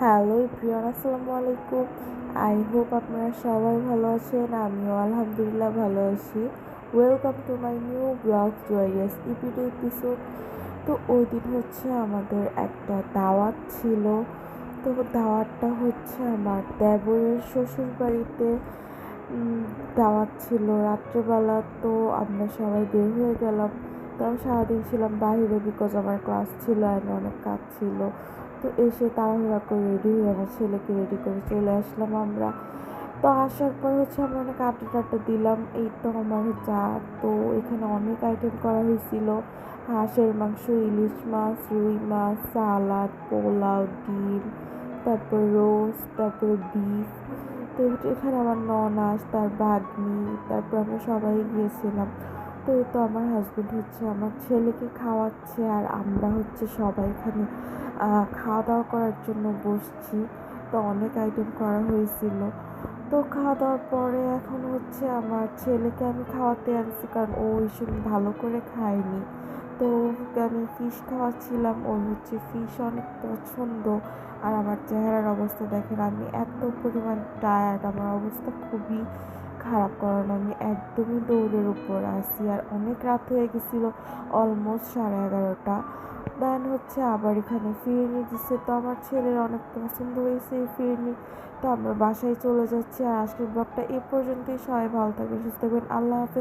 Hello everyone, আসসালামু আলাইকুম। I hope আপনারা সবাই ভালো আছেন। আমিও আলহামদুলিল্লাহ ভালো আছি। Welcome to my new blog জয়াস EPD episode. তো ওই দিন হচ্ছে আমাদের একটা দাওয়াত ছিল। তো দাওয়াতটা হচ্ছে আমার দেবরের শ্বশুর বাড়িতে দাওয়াত ছিল রাত্রেবেলা। তো আমরা সবাই বের হয়ে গেলাম। তো আমি সারাদিন ছিলাম বাইরে, বিকজ আমার ক্লাস ছিল আর অনেক কাজ ছিল। তো এসে তাড়াহুড়া করে রেডি হয়ে আমার ছেলেকে রেডি করে চলে আসলাম আমরা। তো আসার পর হচ্ছে আমরা অনেক আড্ডা টাড্ডা দিলাম। এই তো আমার যা, তো এখানে অনেক আইটেম করা হয়েছিল। হাঁসের মাংস, ইলিশ মাছ, রুই মাছ, সালাদ, পোলাও, ডিম, তারপর রোস্ট, তারপরে বিফ। তো এখানে আমার ননাস, তার ভাগ্নি, তারপর আমরা সবাই গিয়েছিলাম। তো এই তো আমার হাজব্যান্ড হচ্ছে আমার ছেলেকে খাওয়াচ্ছে, আর আমরা হচ্ছে সবাই এখানে খাওয়া দাওয়া করার জন্য বসছি। তো অনেক আইটেম করা হয়েছিল। তো খাওয়া দাওয়ার পরে এখন হচ্ছে আমার ছেলেকে আমি খাওয়াতে আনছি, কারণ ও ওই সময় ভালো করে খায়নি। তো ওকে আমি ফিশ খাওয়াচ্ছিলাম, ওর হচ্ছে ফিশ অনেক পছন্দ। আর আমার চেহারার অবস্থা দেখেন, আমি এত পরিমাণ টায়ার্ড, আমার অবস্থা খুবই খারাপ, কারণ আমি একদমই দৌড়ের উপর আছি আর অনেক রাত হয়ে গেছিলো, অলমোস্ট 11:30। দেন হচ্ছে আবার এখানে ফিরনি দিচ্ছে। তো আমার ছেলের অনেক পছন্দ হয়েছে এই ফিরনি। তো আমরা বাসায় চলে যাচ্ছি। আর আজকের ব্লগটা এ পর্যন্তই। সবাই ভালো থাকবেন, সুস্থ থাকবেন। আল্লাহ হাফেজ।